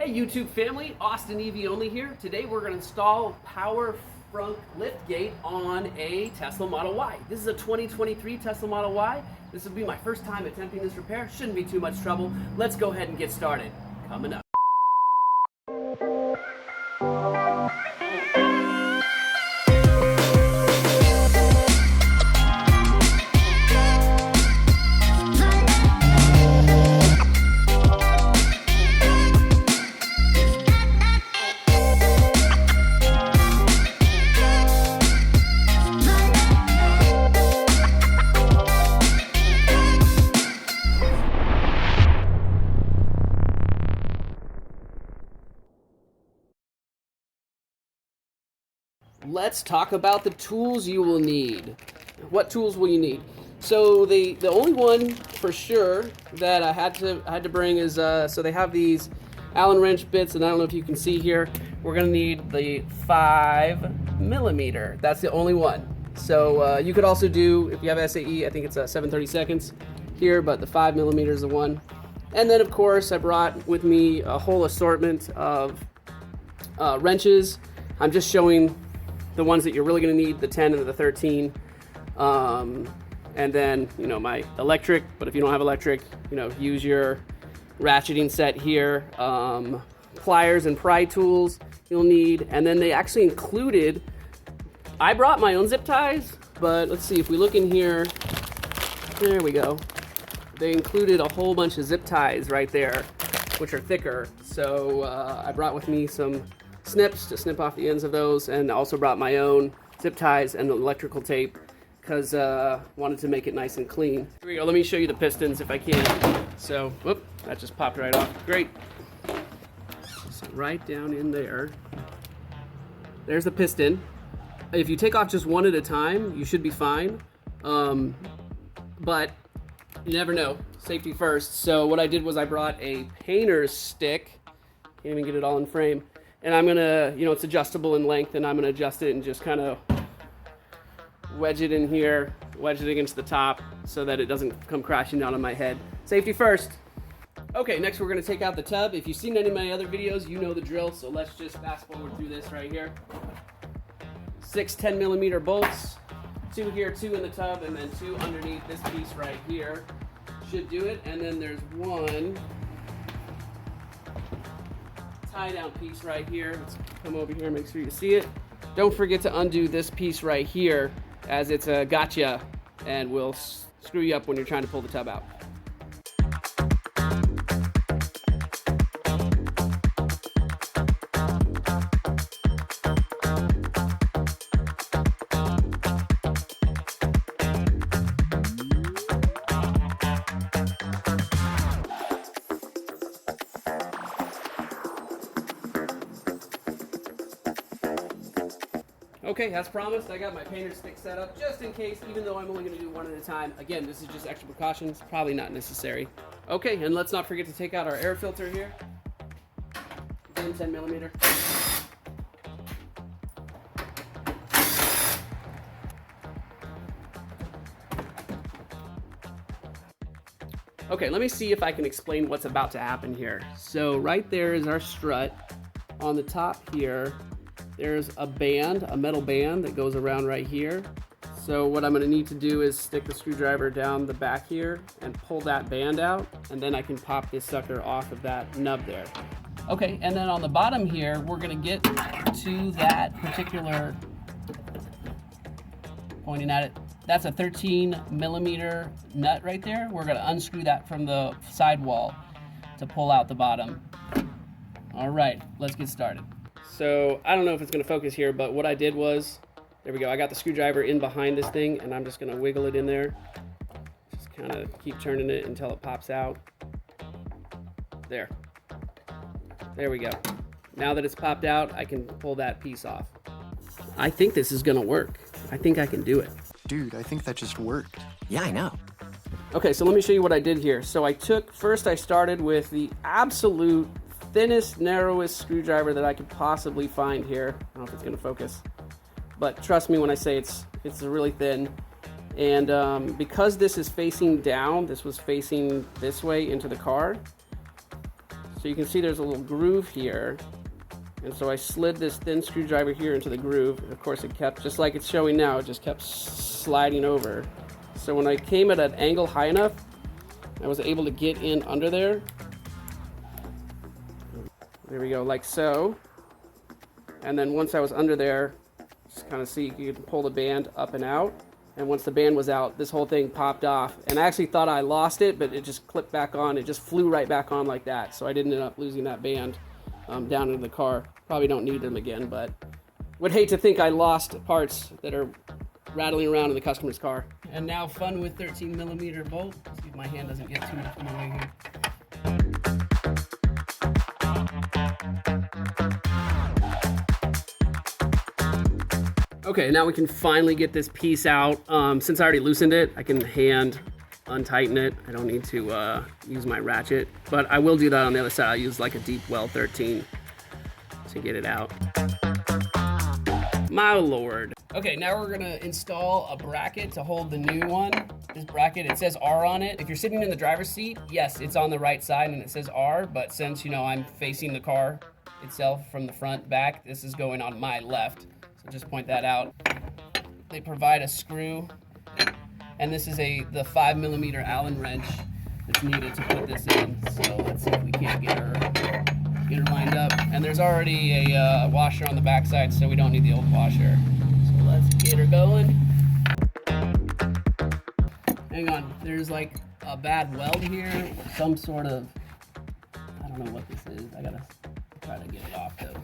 Hey YouTube family, Austin EV Only here. Today we're going to install Power Frunk liftgate on a Tesla Model Y. This is a 2023 Tesla Model Y. This will be my first time attempting this repair. Shouldn't be too much trouble. Let's go ahead and get started. Coming up. Let's talk about the tools you will need. What tools will you need? So the only one for sure that I had to bring is so they have these Allen wrench bits, and I don't know if you can see here. We're gonna need the 5mm. That's the only one. So you could also do, if you have SAE, I think it's 7/32 here, but the 5mm is the one. And then of course I brought with me a whole assortment of wrenches. I'm just showing the ones that you're really going to need, the 10 and the 13, and then my electric. But if you don't have electric, use your ratcheting set here. Pliers and pry tools you'll need, and then they actually included, I brought my own zip ties, but let's see if we look in here. There we go. They included a whole bunch of zip ties right there, which are thicker. So I brought with me some snips to snip off the ends of those, and also brought my own zip ties and electrical tape because wanted to make it nice and clean. Here we go. Let me show you the pistons if I can. So, whoop, that just popped right off. Great. So right down in there, there's the piston. If you take off just one at a time, you should be fine. But you never know. Safety first. So what I did was I brought a painter's stick. Can't even get it all in frame. And I'm gonna, it's adjustable in length, and I'm gonna adjust it and just kind of wedge it in here, wedge it against the top so that it doesn't come crashing down on my head. Safety first. Okay, next we're gonna take out the tub. If you've seen any of my other videos, you know the drill, so let's just fast forward through this right here. 6 10mm bolts, 2 here, 2 in the tub, and then 2 underneath this piece right here. Should do it. And then there's one tie down piece right here. Let's come over here and make sure you see it. Don't forget to undo this piece right here, as it's a gotcha and will screw you up when you're trying to pull the tub out. Okay, as promised, I got my painter stick set up just in case, even though I'm only going to do one at a time. Again, this is just extra precautions, probably not necessary. Okay, and let's not forget to take out our air filter here. Again, 10mm. Okay, let me see if I can explain what's about to happen here. So right there is our strut. On the top here, there's a band, a metal band that goes around right here. So what I'm going to need to do is stick the screwdriver down the back here and pull that band out, and then I can pop this sucker off of that nub there. Okay, and then on the bottom here, we're going to get to that particular, pointing at it, that's a 13mm nut right there. We're going to unscrew that from the sidewall to pull out the bottom. All right, let's get started. So I don't know if it's going to focus here, but what I did was, there we go, I got the screwdriver in behind this thing, and I'm just going to wiggle it in there. Just kind of keep turning it until it pops out. There. There we go. Now that it's popped out, I can pull that piece off. I think this is going to work. I think I can do it. Dude, I think that just worked. Yeah, I know. Okay, so let me show you what I did here. So first I started with the absolute thinnest, narrowest screwdriver that I could possibly find here. I don't know if it's going to focus, but trust me when I say it's really thin. And because this is facing down, this was facing this way into the car. So you can see there's a little groove here. And so I slid this thin screwdriver here into the groove. And of course it kept, just like it's showing now, it just kept sliding over. So when I came at an angle high enough, I was able to get in under there. There we go, like so. And then once I was under there, just kind of see, you could pull the band up and out. And once the band was out, this whole thing popped off. And I actually thought I lost it, but it just clipped back on. It just flew right back on like that. So I didn't end up losing that band down into the car. Probably don't need them again, but would hate to think I lost parts that are rattling around in the customer's car. And now fun with 13mm bolt. See if my hand doesn't get too much in the way here. Okay, now we can finally get this piece out. Since I already loosened it, I can hand untighten it. I don't need to use my ratchet, but I will do that on the other side. I'll use like a deep well 13 to get it out. My lord. Okay, now we're gonna install a bracket to hold the new one. This bracket, it says R on it. If you're sitting in the driver's seat, yes, it's on the right side and it says R, but since, you know, I'm facing the car itself from the front back, this is going on my left. So just point that out. They provide a screw, and this is the 5mm Allen wrench that's needed to put this in. So let's see if we can't get her lined up. And there's already a washer on the backside, so we don't need the old washer. So let's get her going. Hang on, there's like a bad weld here, some sort of, I don't know what this is. I gotta try to get it off though.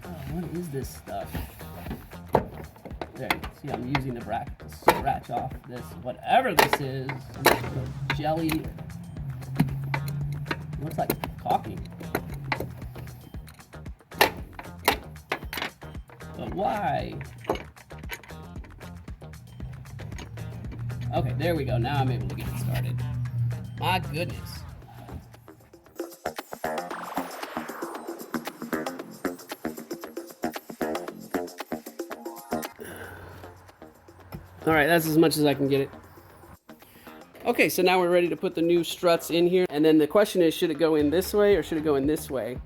Oh, what is this stuff? There, see, I'm using the bracket to scratch off this, whatever this is, some sort of jelly. It looks like caulking. But why? Okay, there we go. Now I'm able to get it started. My goodness. All right, that's as much as I can get it. Okay, so now we're ready to put the new struts in here. And then the question is, should it go in this way or should it go in this way?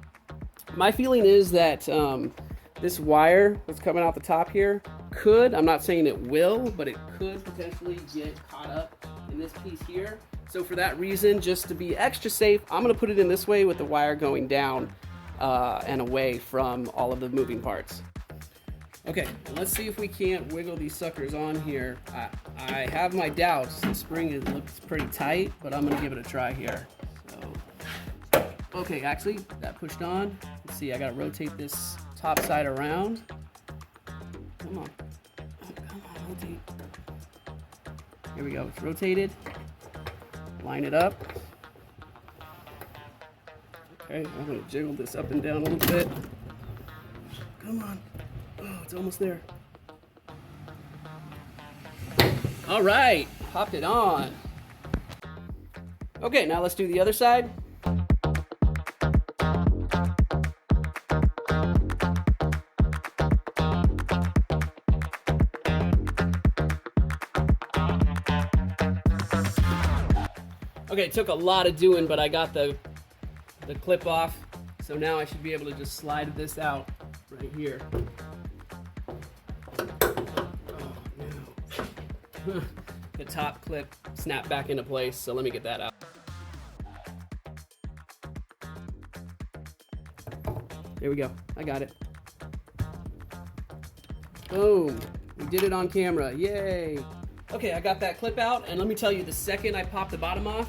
My feeling is that this wire that's coming out the top here could, I'm not saying it will, but it could potentially get caught up in this piece here. So for that reason, just to be extra safe, I'm gonna put it in this way with the wire going down and away from all of the moving parts. Okay, let's see if we can't wiggle these suckers on here. I have my doubts. The spring looks pretty tight, but I'm gonna give it a try here. So, okay, actually, that pushed on. Let's see, I gotta rotate this top side around. Come on. Oh, come on, rotate. Here we go, it's rotated. Line it up. Okay, I'm gonna jiggle this up and down a little bit. Come on. Oh, it's almost there. All right, popped it on. Okay, now let's do the other side. Okay, it took a lot of doing, but I got the clip off. So now I should be able to just slide this out right here. The top clip snapped back into place, so let me get that out. There we go, I got it. Boom, we did it on camera, yay. Okay, I got that clip out, and let me tell you, the second I popped the bottom off,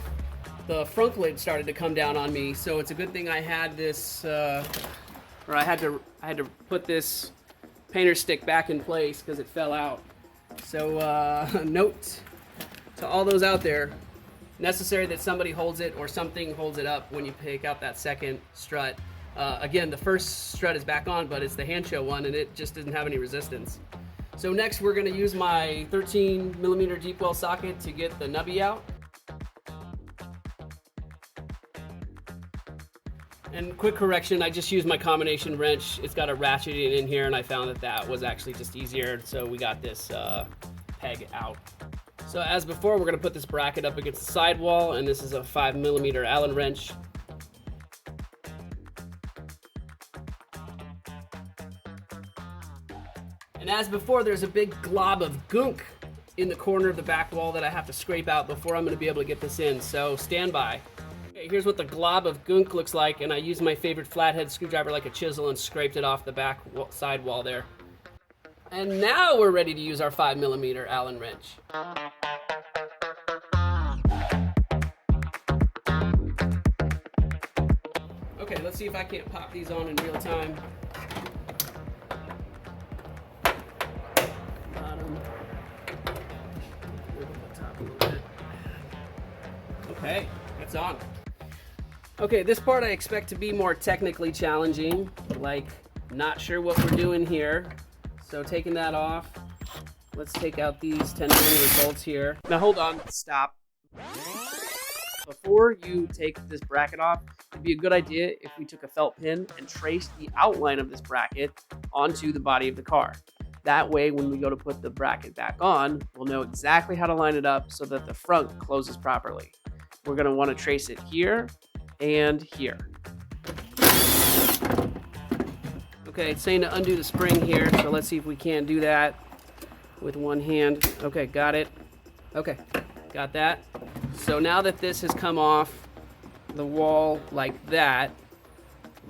the frunk lid started to come down on me, so it's a good thing I had this, or I had to put this painter stick back in place because it fell out. So note to all those out there, necessary that somebody holds it or something holds it up when you pick out that second strut. Again, the first strut is back on, but it's the Hansshow one and it just doesn't have any resistance. So next we're going to use my 13mm deep well socket to get the nubby out. And quick correction, I just used my combination wrench. It's got a ratcheting in here and I found that was actually just easier. So we got this peg out. So as before, we're gonna put this bracket up against the sidewall, and this is a 5mm Allen wrench. And as before, there's a big glob of gunk in the corner of the back wall that I have to scrape out before I'm gonna be able to get this in, so stand by. Okay, here's what the glob of gunk looks like, and I used my favorite flathead screwdriver like a chisel and scraped it off the back side wall there. And now we're ready to use our 5mm Allen wrench. Okay, let's see if I can't pop these on in real time. Bottom. The top a little bit. Okay, it's on. Okay, this part I expect to be more technically challenging, like not sure what we're doing here. So taking that off, let's take out these 10mm bolts here. Now hold on, stop. Before you take this bracket off, it'd be a good idea if we took a felt pen and traced the outline of this bracket onto the body of the car. That way, when we go to put the bracket back on, we'll know exactly how to line it up so that the front closes properly. We're gonna wanna trace it here and here. Okay, it's saying to undo the spring here, so let's see if we can do that with one hand. Okay, got it. Okay, got that. So now that this has come off the wall like that,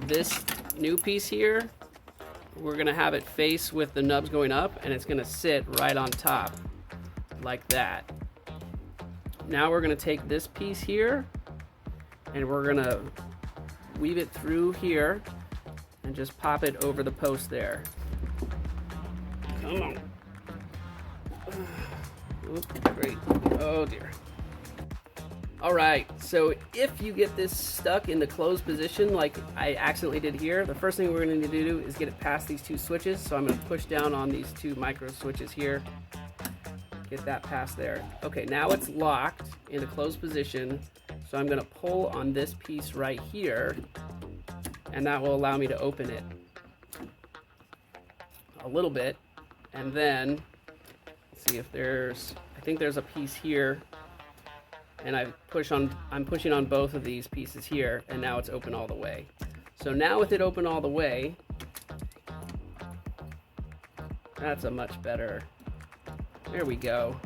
this new piece here, we're gonna have it face with the nubs going up, and it's gonna sit right on top like that. Now we're gonna take this piece here, and we're gonna weave it through here and just pop it over the post there. Come on. Oops, great. Oh dear. All right, so if you get this stuck in the closed position like I accidentally did here, the first thing we're gonna need to do is get it past these two switches. So I'm gonna push down on these two micro switches here. Get that past there. Okay, now it's locked in a closed position. So I'm gonna pull on this piece right here, and that will allow me to open it a little bit. And then, let's see if I think there's a piece here, and I'm pushing on both of these pieces here, and now it's open all the way. So now with it open all the way, that's a much better, there we go.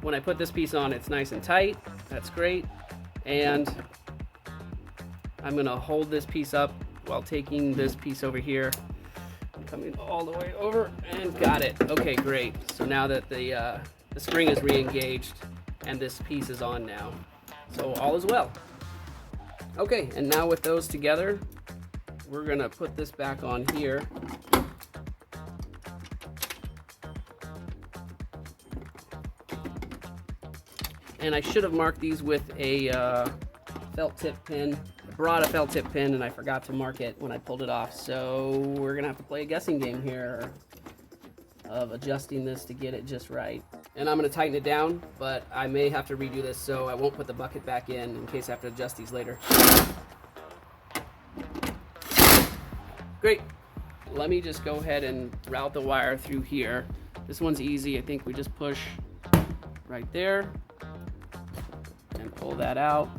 When I put this piece on, it's nice and tight, that's great. And I'm gonna hold this piece up while taking this piece over here, coming all the way over, and got it. Okay, great. So now that the spring is re-engaged and this piece is on now, so all is well. Okay, and now with those together, we're gonna put this back on here. And I should have marked these with a felt tip pin. I brought a felt tip pin and I forgot to mark it when I pulled it off. So we're gonna have to play a guessing game here of adjusting this to get it just right. And I'm gonna tighten it down, but I may have to redo this, so I won't put the bucket back in case I have to adjust these later. Great. Let me just go ahead and route the wire through here. This one's easy. I think we just push right there and pull that out.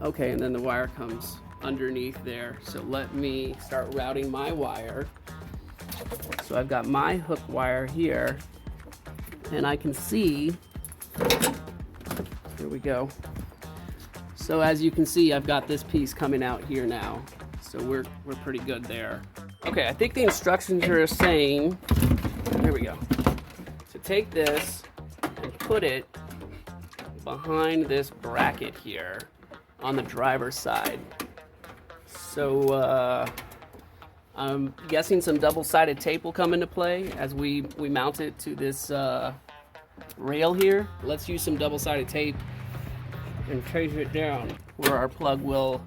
Okay, and then the wire comes underneath there. So let me start routing my wire. So I've got my hook wire here, and I can see, here we go. So as you can see, I've got this piece coming out here now. So we're pretty good there. Okay, I think the instructions are saying, here we go, to take this and put it behind this bracket here on the driver's side. So I'm guessing some double-sided tape will come into play as we mount it to this rail here. Let's use some double-sided tape and trace it down where our plug will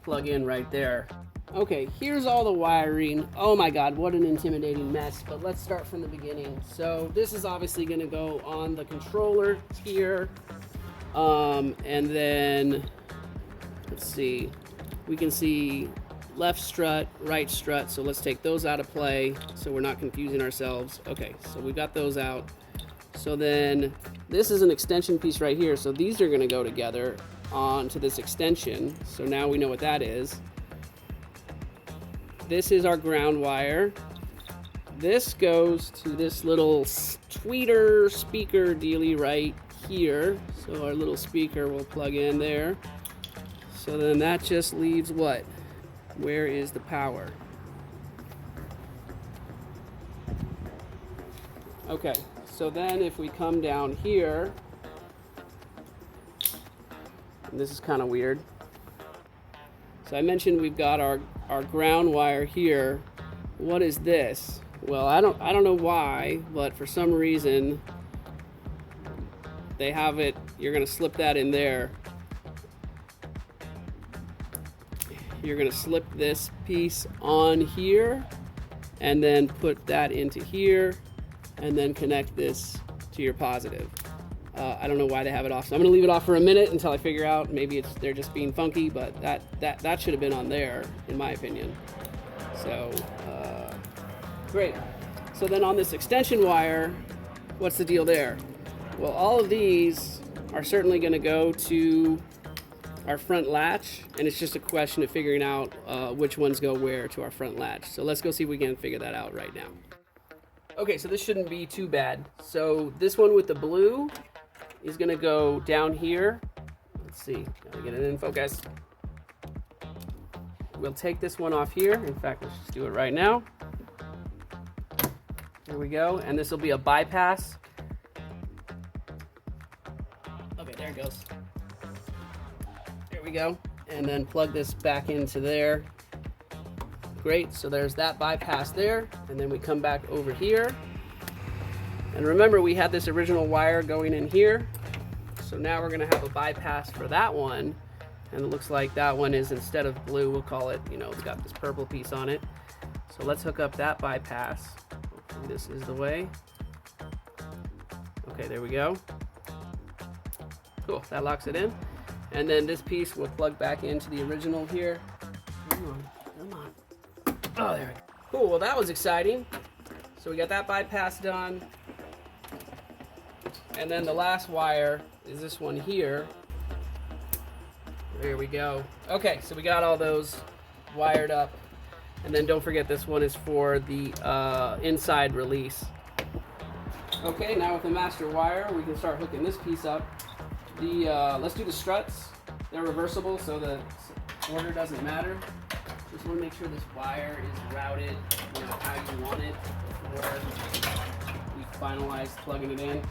plug in right there. Okay, here's all the wiring. Oh my God, what an intimidating mess, but let's start from the beginning. So this is obviously gonna go on the controller here. And then, let's see, we can see left strut, right strut. So let's take those out of play so we're not confusing ourselves. Okay, so we've got those out. So then this is an extension piece right here. So these are gonna go together onto this extension. So now we know what that is. This is our ground wire. This goes to this little tweeter speaker dealy right here. So our little speaker will plug in there. So then that just leaves what? Where is the power? Okay, so then if we come down here, and this is kind of weird. So I mentioned we've got our ground wire here. What is this? Well, I don't know why, but for some reason they have it. You're gonna slip that in there. You're gonna slip this piece on here and then put that into here and then connect this to your positive. I don't know why they have it off, so I'm gonna leave it off for a minute until I figure out. Maybe they're just being funky, but that should have been on there, in my opinion. So great. So then on this extension wire, what's the deal there? Well, all of these are certainly going to go to our front latch, and it's just a question of figuring out which ones go where to our front latch. So let's go see if we can figure that out right now. Okay, so this shouldn't be too bad. So this one with the blue is going to go down here. Let's see, gotta get it in focus. We'll take this one off here. In fact, let's just do it right now. There we go, and this will be a bypass. Okay, there it goes. There we go, and then plug this back into there. Great, so there's that bypass there, and then we come back over here. And remember, we had this original wire going in here, so now we're gonna have a bypass for that one, and it looks like that one is, instead of blue, we'll call it, it's got this purple piece on it. So let's hook up that bypass. This is the way. Okay, there we go. Cool, that locks it in. And then this piece will plug back into the original here. Come on. Oh, there we go. Cool, well that was exciting. So we got that bypass done. And then the last wire is this one here. There we go. Okay, so we got all those wired up. And then don't forget, this one is for the inside release. Okay, now with the master wire, we can start hooking this piece up. Let's do the struts. They're reversible, so the order doesn't matter. Just want to make sure this wire is routed, how you want it before we finalize plugging it in.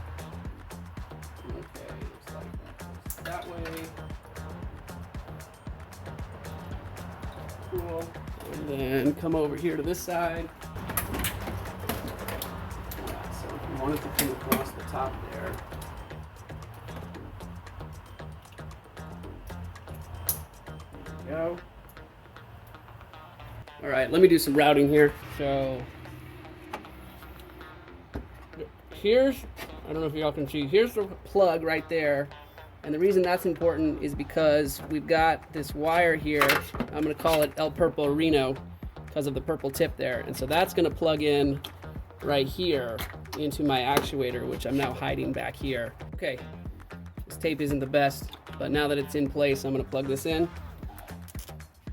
Okay, looks like that way. Cool. And then come over here to this side. Yeah, so if you want it to come across the top there. There we go. All right, let me do some routing here. So here's, I don't know if y'all can see, here's the plug right there. And the reason that's important is because we've got this wire here. I'm going to call it El Purple Reno because of the purple tip there. And so that's going to plug in right here into my actuator, which I'm now hiding back here. Okay, this tape isn't the best, but now that it's in place, I'm going to plug this in.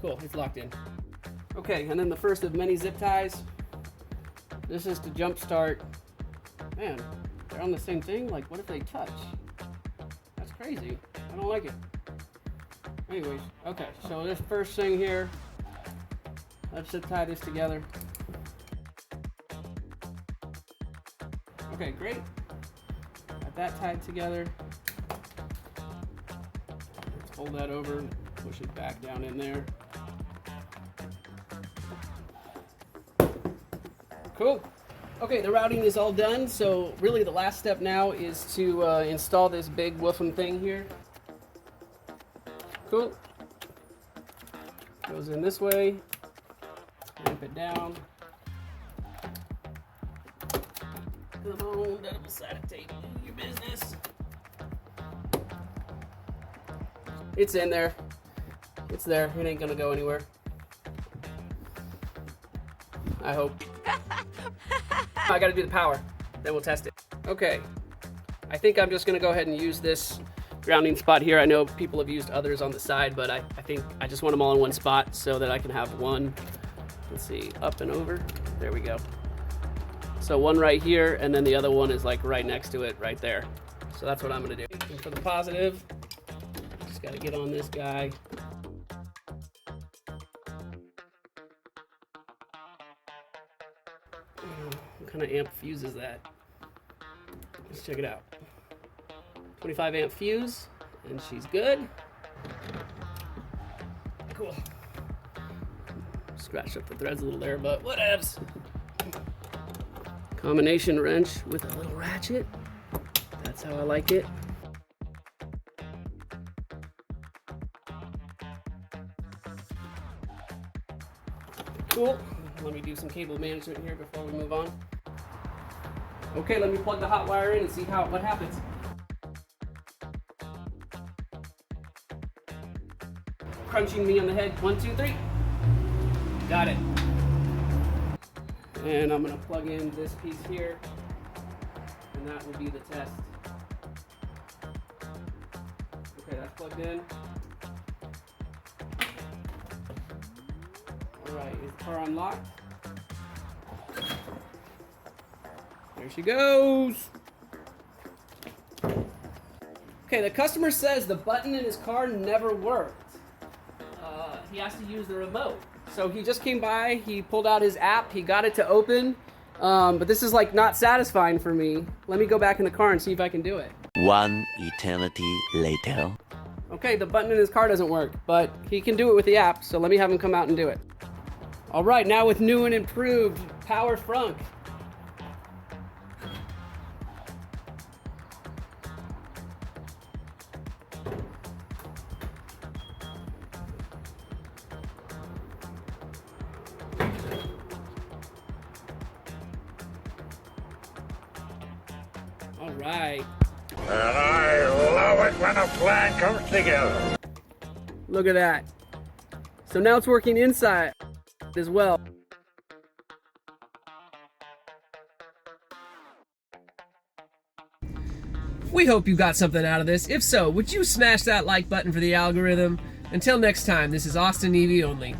Cool, it's locked in. Okay, and then the first of many zip ties. This is to jump start. Man, they're on the same thing? Like, what if they touch? That's crazy. I don't like it. Anyways, okay, so this first thing here, let's just tie this together. Okay, great. Got that tied together. Let's fold that over, push it back down in there. Cool. Okay, the routing is all done, so really the last step now is to install this big woofing thing here. Cool. Goes in this way, clamp it down. Come on, double sided tape, do your business. It's in there. It's there, it ain't gonna go anywhere. I hope. I gotta do the power, then we'll test it. Okay, I think I'm just gonna go ahead and use this grounding spot here. I know people have used others on the side, but I think I just want them all in one spot so that I can have one, let's see, up and over. There we go. So one right here, and then the other one is like right next to it, right there. So that's what I'm gonna do. And for the positive, just gotta get on this guy. What kind of amp fuse is that? Let's check it out. 25 amp fuse, and she's good. Cool. Scratched up the threads a little there, but whatevs. Combination wrench with a little ratchet. That's how I like it. Cool. Let me do some cable management here before we move on. Okay, let me plug the hot wire in and see what happens. Crunching me on the head. 1, 2, 3. Got it. And I'm gonna plug in this piece here, and that will be the test. Okay, that's plugged in. All right, is the car unlocked? There she goes. Okay, the customer says the button in his car never worked. He has to use the remote. So he just came by, he pulled out his app, he got it to open, but this is like not satisfying for me. Let me go back in the car and see if I can do it. One eternity later. Okay, the button in his car doesn't work, but he can do it with the app, so let me have him come out and do it. All right, now with new and improved Power Frunk. All right. And I love it when a plan comes together. Look at that. So now it's working inside as well. We hope you got something out of this. If so, would you smash that like button for the algorithm? Until next time, this is Austin EV Only.